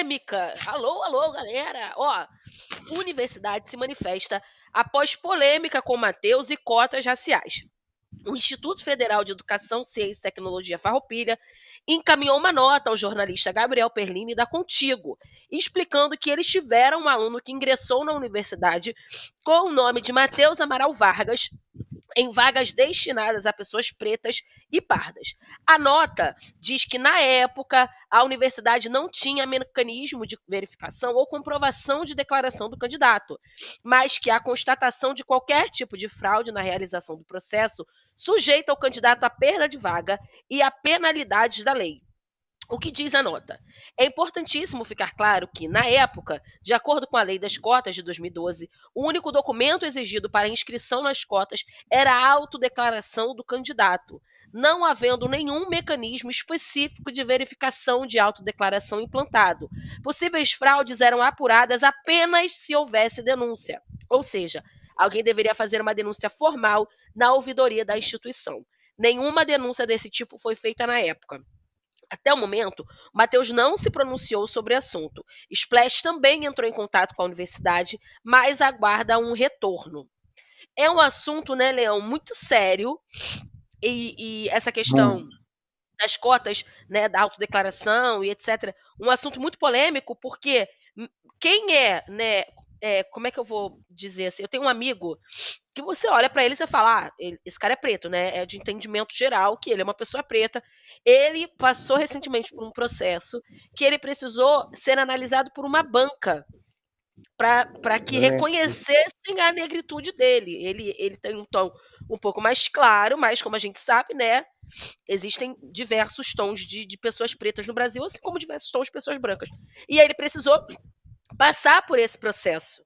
polêmica. Alô, alô, galera. Ó, universidade se manifesta após polêmica com Mateus e cotas raciais. O Instituto Federal de Educação, Ciência e Tecnologia Farroupilha encaminhou uma nota ao jornalista Gabriel Perlini da Contigo, explicando que eles tiveram um aluno que ingressou na universidade com o nome de Mateus Amaral Vargas em vagas destinadas a pessoas pretas e pardas. A nota diz que, na época, a universidade não tinha mecanismo de verificação ou comprovação de declaração do candidato, mas que a constatação de qualquer tipo de fraude na realização do processo sujeita o candidato à perda de vaga e a penalidades da lei. O que diz a nota? É importantíssimo ficar claro que, na época, de acordo com a Lei das Cotas de 2012, o único documento exigido para inscrição nas cotas era a autodeclaração do candidato, não havendo nenhum mecanismo específico de verificação de autodeclaração implantado. Possíveis fraudes eram apuradas apenas se houvesse denúncia, ou seja, alguém deveria fazer uma denúncia formal na ouvidoria da instituição. Nenhuma denúncia desse tipo foi feita na época. Até o momento, o Mateus não se pronunciou sobre o assunto. Splash também entrou em contato com a universidade, mas aguarda um retorno. É um assunto, né, Leão, muito sério, e essa questão das cotas, né, da autodeclaração e etc., um assunto muito polêmico, porque quem né, como é que eu vou dizer assim? Eu tenho um amigo que você olha para ele e você fala, esse cara é preto, né? É de entendimento geral que ele é uma pessoa preta. Ele passou recentemente por um processo que ele precisou ser analisado por uma banca para que reconhecessem a negritude dele. Ele tem um tom um pouco mais claro, mas como a gente sabe, né? Existem diversos tons de pessoas pretas no Brasil, assim como diversos tons de pessoas brancas. E aí ele precisou passar por esse processo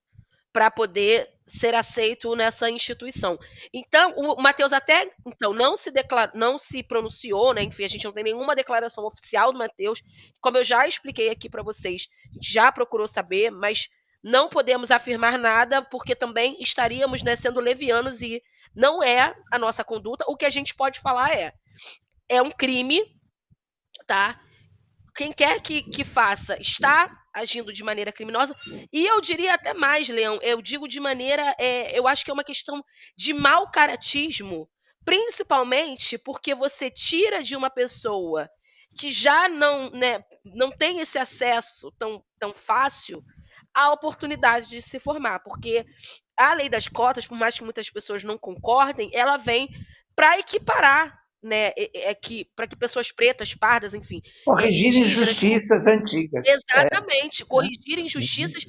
para poder ser aceito nessa instituição. Então, o Mateus até então não se pronunciou, né? Enfim, a gente não tem nenhuma declaração oficial do Mateus. Como eu já expliquei aqui para vocês, a gente já procurou saber, mas não podemos afirmar nada, porque também estaríamos, né, sendo levianos e não é a nossa conduta. O que a gente pode falar é um crime, tá? Quem quer que faça está agindo de maneira criminosa, e eu diria até mais, Leão, eu digo de maneira, eu acho que é uma questão de mau caratismo, principalmente porque você tira de uma pessoa que já não tem esse acesso tão fácil à oportunidade de se formar, porque a lei das cotas, por mais que muitas pessoas não concordem, ela vem para equiparar, né, para que pessoas pretas, pardas, enfim, corrigir injustiças antigas. Exatamente, corrigir injustiças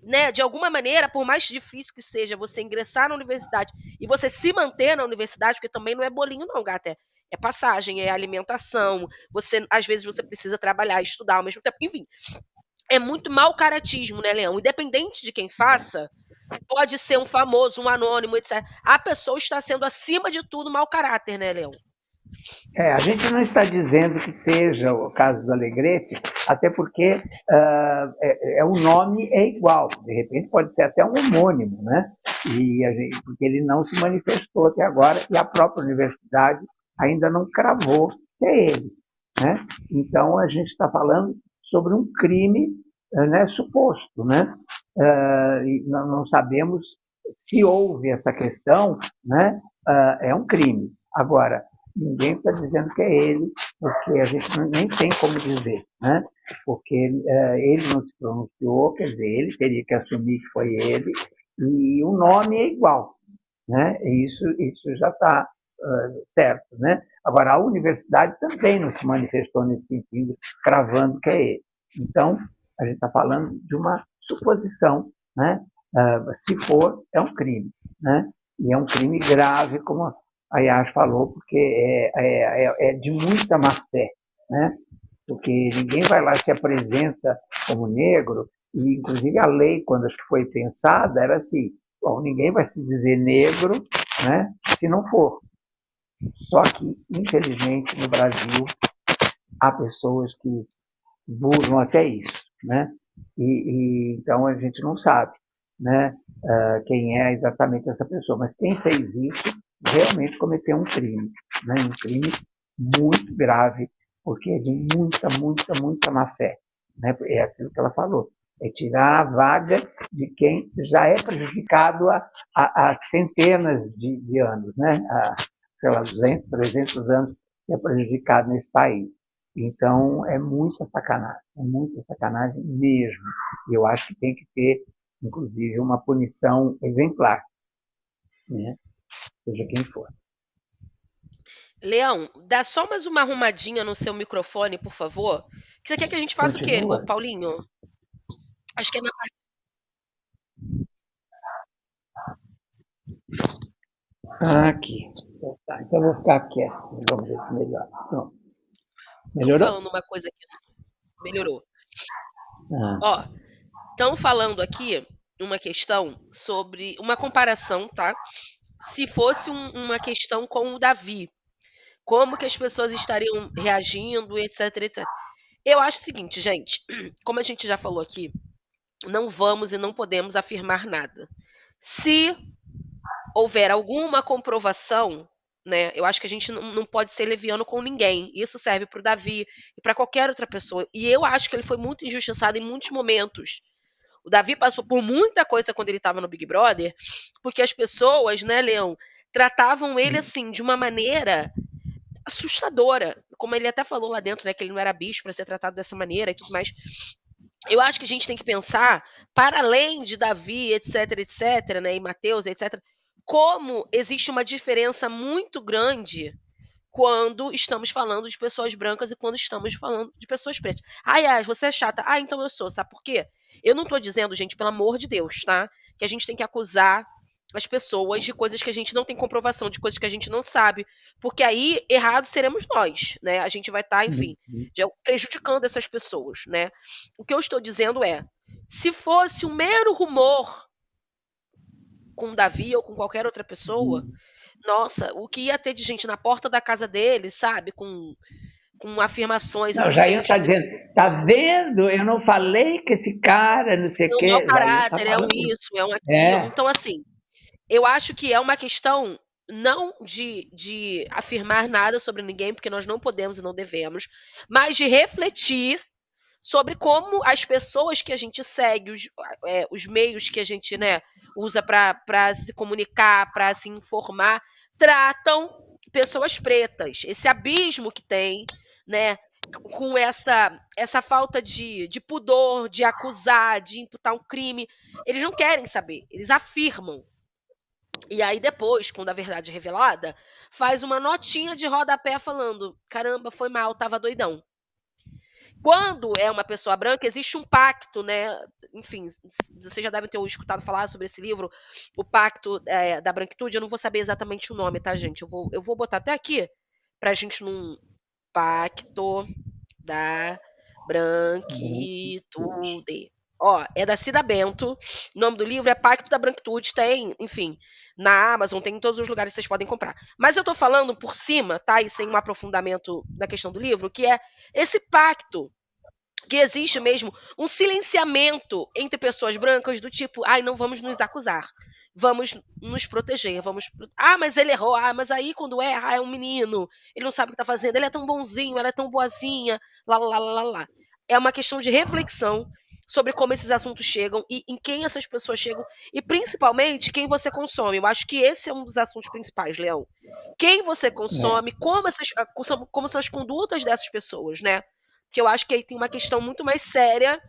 né, de alguma maneira, por mais difícil que seja você ingressar na universidade e você se manter na universidade, porque também não é bolinho não, gata, é passagem, é alimentação, às vezes você precisa trabalhar, estudar ao mesmo tempo, enfim, é muito mau caratismo, né, Leão? Independente de quem faça, pode ser um famoso, um anônimo, etc. A pessoa está sendo, acima de tudo, mau caráter, né, Leão? A gente não está dizendo que seja o caso do Alegrete, até porque o nome é igual, de repente pode ser até um homônimo, né? Porque ele não se manifestou até agora e a própria universidade ainda não cravou que é ele, né? Então a gente está falando sobre um crime, né, suposto, né? E não sabemos se houve essa questão, né? É um crime. Agora, ninguém está dizendo que é ele, porque a gente nem tem como dizer, né? Porque ele não se pronunciou, quer dizer, ele teria que assumir que foi ele, e o nome é igual, né? Isso já está certo, né? Agora, a universidade também não se manifestou nesse sentido, cravando que é ele. Então, a gente está falando de uma suposição, né? Se for, é um crime, né? E é um crime grave, como a Yas falou, porque é de muita má-fé, né? Porque ninguém vai lá e se apresenta como negro, e inclusive a lei, quando acho que foi pensada, era assim, bom, ninguém vai se dizer negro, né, se não for. Só que, infelizmente, no Brasil, há pessoas que burlam até isso, né? Então a gente não sabe, né, quem é exatamente essa pessoa, mas quem fez isso realmente cometeu um crime, né? Um crime muito grave, porque é de muita má fé, né? É aquilo que ela falou, é tirar a vaga de quem já é prejudicado há centenas de anos, né? Sei lá, 200, 300 anos que é prejudicado nesse país. Então, é muita sacanagem mesmo. E eu acho que tem que ter, inclusive, uma punição exemplar, né? Seja quem for. Leão, dá só mais uma arrumadinha no seu microfone, por favor. Que você quer que a gente faça o quê, ô Continua. Paulinho? Acho que é na parte. Aqui. Tá, então, eu vou ficar aqui assim. Vamos ver se melhora. Pronto. Estão Melhorou? falando uma coisa aqui. Melhorou. Ah, Ó, estão falando aqui uma questão sobre uma comparação, tá? Se fosse uma questão com o Davi, como que as pessoas estariam reagindo, etc, etc. Eu acho o seguinte, gente, como a gente já falou aqui, não vamos e não podemos afirmar nada. Se houver alguma comprovação, né, eu acho que a gente não pode ser leviano com ninguém. Isso serve para o Davi e para qualquer outra pessoa. E eu acho que ele foi muito injustiçado em muitos momentos. O Davi passou por muita coisa quando ele estava no Big Brother, porque as pessoas, né, Leão, tratavam ele assim de uma maneira assustadora. Como ele até falou lá dentro, né, que ele não era bicho para ser tratado dessa maneira e tudo mais. Eu acho que a gente tem que pensar, para além de Davi, etc, etc, né, e Mateus, etc, como existe uma diferença muito grande quando estamos falando de pessoas brancas e quando estamos falando de pessoas pretas. Ai, ai, você é chata. Ah, então eu sou. Sabe por quê? Eu não tô dizendo, gente, pelo amor de Deus, tá? Que a gente tem que acusar as pessoas de coisas que a gente não tem comprovação, de coisas que a gente não sabe, porque aí errados seremos nós, né? A gente vai estar, enfim, prejudicando essas pessoas, né? O que eu estou dizendo é, se fosse um mero rumor com Davi ou com qualquer outra pessoa, nossa, o que ia ter de gente na porta da casa dele, sabe? Com afirmações e não, com já ia estar textos. dizendo, tá vendo? Eu não falei que esse cara, não sei o É um mau quê, já ia estar caráter, é um falando. isso, é um aquilo. É, Então, assim, eu acho que é uma questão não de afirmar nada sobre ninguém, porque nós não podemos e não devemos, mas de refletir sobre como as pessoas que a gente segue, os meios que a gente, né, usa para se comunicar, para se informar, tratam pessoas pretas. Esse abismo que tem, né, com essa falta de pudor, de acusar, de imputar um crime. Eles não querem saber, eles afirmam. E aí depois, quando a verdade é revelada, faz uma notinha de rodapé falando: caramba, foi mal, tava doidão. Quando é uma pessoa branca, existe um pacto, né? Enfim, vocês já devem ter escutado falar sobre esse livro, o Pacto da Branquitude. Eu não vou saber exatamente o nome, tá, gente? Eu vou botar até aqui pra gente não. Pacto da Branquitude. Ó, é da Cida Bento. O nome do livro é Pacto da Branquitude. Tem, enfim, na Amazon, tem em todos os lugares que vocês podem comprar. Mas eu tô falando por cima, tá? E sem um aprofundamento da questão do livro, que é esse pacto que existe mesmo um silenciamento entre pessoas brancas do tipo, ai, não vamos nos acusar. Vamos nos proteger, vamos. Ah, mas ele errou. Ah, mas aí quando erra, é um menino. Ele não sabe o que tá fazendo. Ele é tão bonzinho, ela é tão boazinha. Lá, lá, lá, lá, lá. É uma questão de reflexão sobre como esses assuntos chegam e em quem essas pessoas chegam e principalmente quem você consome. Eu acho que esse é um dos assuntos principais, Leão. Quem você é. consome, como são as condutas dessas pessoas, né? Porque eu acho que aí tem uma questão muito mais séria,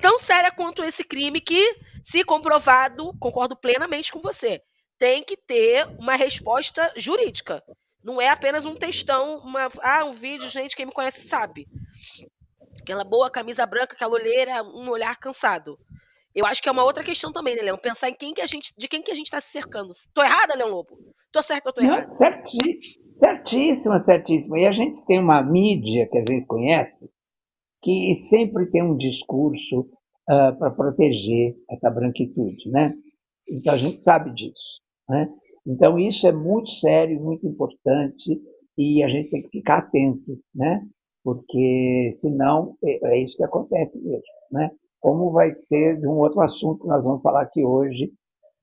tão séria quanto esse crime que, se comprovado, concordo plenamente com você, tem que ter uma resposta jurídica. Não é apenas um textão, um vídeo, gente, quem me conhece sabe. Aquela boa camisa branca, aquela olheira, um olhar cansado. Eu acho que é uma outra questão também, né, Leão? Pensar em de quem que a gente está se cercando. Tô errada, Leão Lobo? Tô certa ou tô Não, errada? certíssima, certíssima. E a gente tem uma mídia que a gente conhece que sempre tem um discurso para proteger essa branquitude, né? Então a gente sabe disso, né? Então isso é muito sério, muito importante e a gente tem que ficar atento, né? Porque senão é isso que acontece mesmo, né? Como vai ser de um outro assunto que nós vamos falar aqui hoje,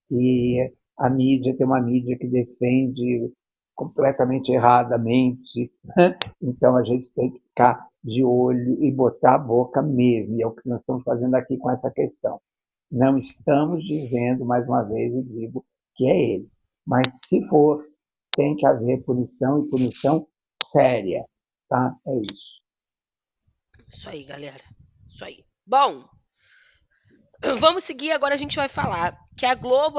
que a mídia tem uma mídia que defende completamente erradamente, né? Então a gente tem que ficar de olho e botar a boca mesmo, e é o que nós estamos fazendo aqui com essa questão. Não estamos dizendo, mais uma vez, e digo que é ele. Mas, se for, tem que haver punição, e punição séria. Tá? É isso. Isso aí, galera. Isso aí. Bom, vamos seguir. Agora a gente vai falar que a Globo